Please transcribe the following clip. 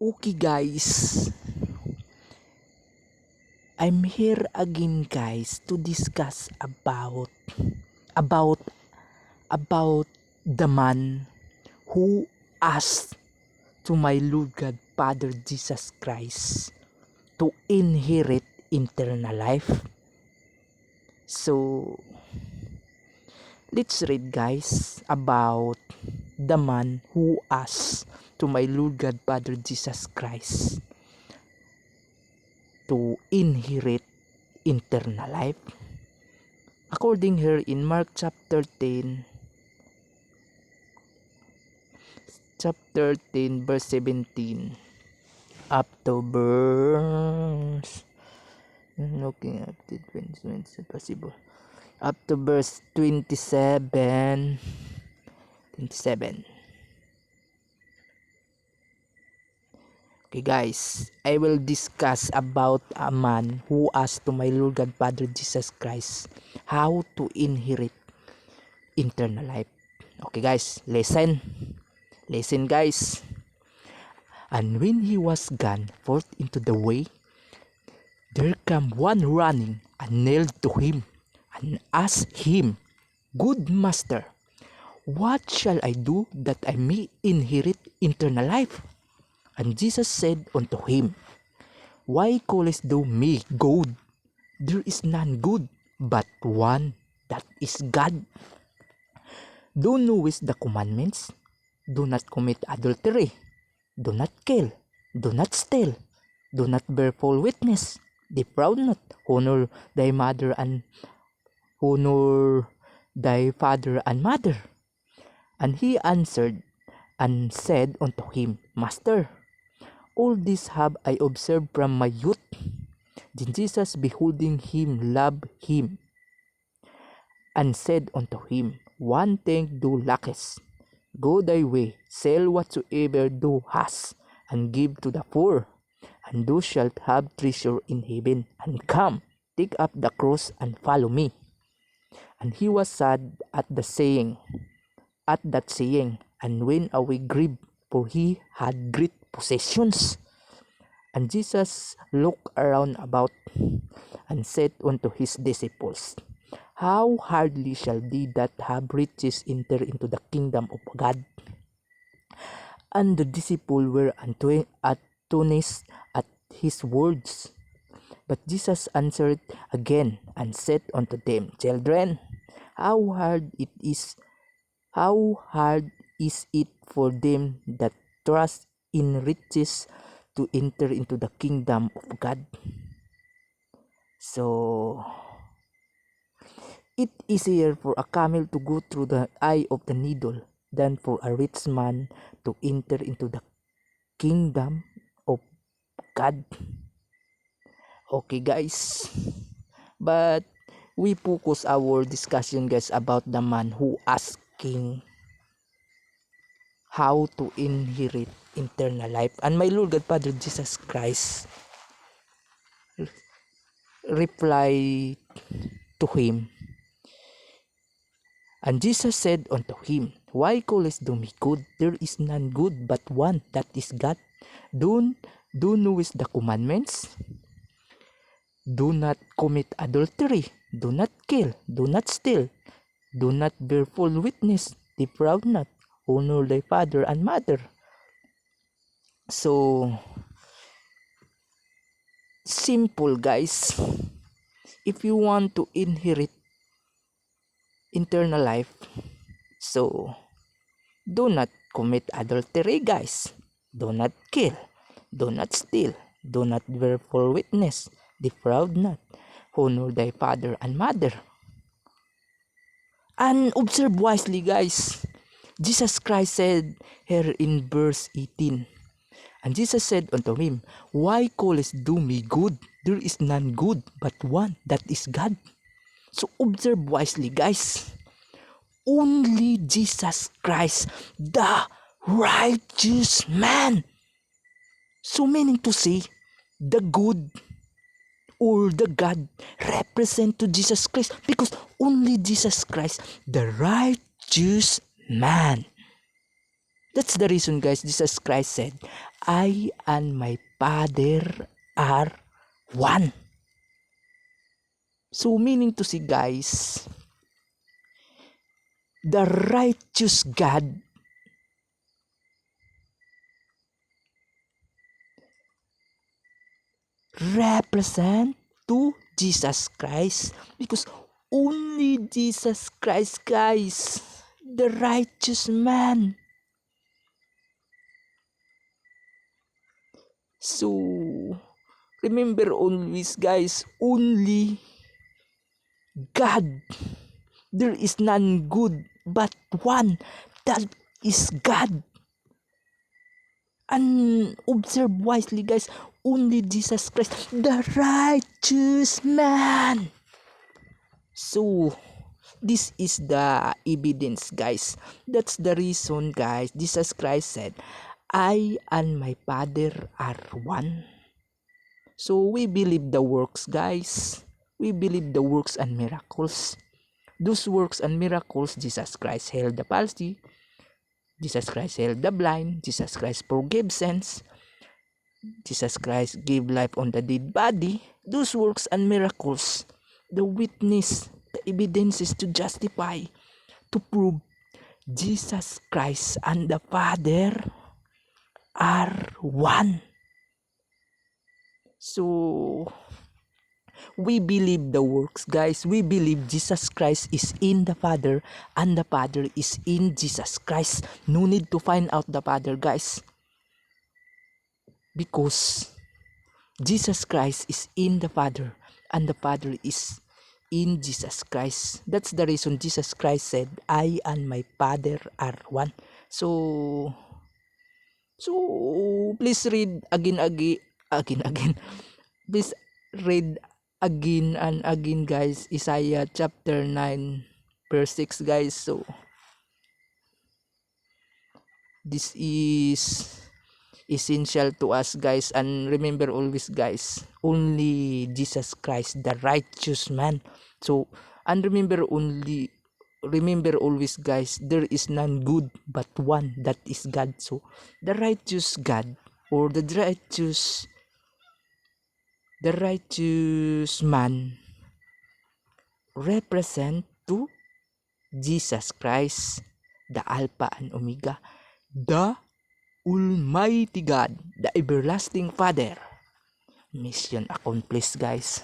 Okay guys, I'm here again guys to discuss about about the man who asked to my Lord God Father Jesus Christ to inherit eternal life. So let's read guys about the man who asked to my Lord God Father Jesus Christ to inherit eternal life. According here in Mark chapter 10 verse 17 up to verse looking at it when it's possible up to verse 27. Okay guys, I will discuss about a man who asked to my Lord God Father Jesus Christ how to inherit eternal life. Okay guys, listen guys. And when he was gone forth into the way, there came one running and knelt to him and asked him, Good master, what shall I do that I may inherit eternal life? And Jesus said unto him, Why callest thou me good? There is none good, but one, that is God. Thou knowest the commandments. Do not commit adultery. Do not kill. Do not steal. Do not bear false witness. Defraud not. Honor thy father and mother. And he answered and said unto him, Master, all this have I observed from my youth. Then Jesus, beholding him, loved him, and said unto him, One thing thou lackest. Go thy way, sell whatsoever thou hast, and give to the poor, and thou shalt have treasure in heaven. And come, take up the cross, and follow me. And he was sad at that saying, and went away grieved, for he had great possessions. And Jesus looked around about, and said unto his disciples, How hardly shall they that have riches enter into the kingdom of God? And the disciples were astonished at his words. But Jesus answered again and said unto them, Children, how hard is it for them that trust in riches to enter into the kingdom of God? So it is easier for a camel to go through the eye of the needle than for a rich man to enter into the kingdom of God. Okay guys, but we focus our discussion guys about the man who asking how to inherit eternal life, and my Lord God Father Jesus Christ replied to him. And Jesus said unto him, Why callest thou me good? There is none good but one, that is God. Do knowest the commandments? Do not commit adultery. Do not kill. Do not steal. Do not bear false witness. Defraud not. Honor thy father and mother. So, simple guys. If you want to inherit eternal life, so do not commit adultery guys. Do not kill. Do not steal. Do not bear false witness. Defraud not. Honor thy father and mother. And observe wisely guys. Jesus Christ said here in verse 18, And Jesus said unto him, Why callest thou me good? There is none good but one, that is God. So observe wisely guys. Only Jesus Christ, the righteous man. So meaning to say, the good or the God represent to Jesus Christ, because only Jesus Christ, the righteous man, That's the reason, guys, Jesus Christ said, I and my Father are one. So meaning to say, guys, the righteous God represent to Jesus Christ, because only Jesus Christ, guys, the righteous man. So remember always, guys, only God. There is none good but one, that is God. And observe wisely, guys, only Jesus Christ, the righteous man. So this is the evidence, guys. That's the reason, guys, Jesus Christ said, I and my Father are one. So we believe the works, guys. We believe the works and miracles. Those works and miracles, Jesus Christ healed the palsy, Jesus Christ healed the blind, Jesus Christ forgave sins, Jesus Christ gave life on the dead body. Those works and miracles, the witness, the evidences to justify, to prove Jesus Christ and the Father are one. So we believe the works, guys. We believe Jesus Christ is in the Father and the Father is in Jesus Christ. No need to find out the Father, guys, because Jesus Christ is in the Father and the Father is in Jesus Christ. That's the reason Jesus Christ said, I and my Father are one. So please read again. Please read again and again, guys, Isaiah chapter 9 verse 6, guys. So this is essential to us, guys, and remember always, guys, only Jesus Christ, the righteous man. So and remember always, guys, there is none good but one, that is God. So the righteous God, or the righteous man represent to Jesus Christ, the Alpha and Omega, the Almighty God, the everlasting Father. Mission accomplished, guys.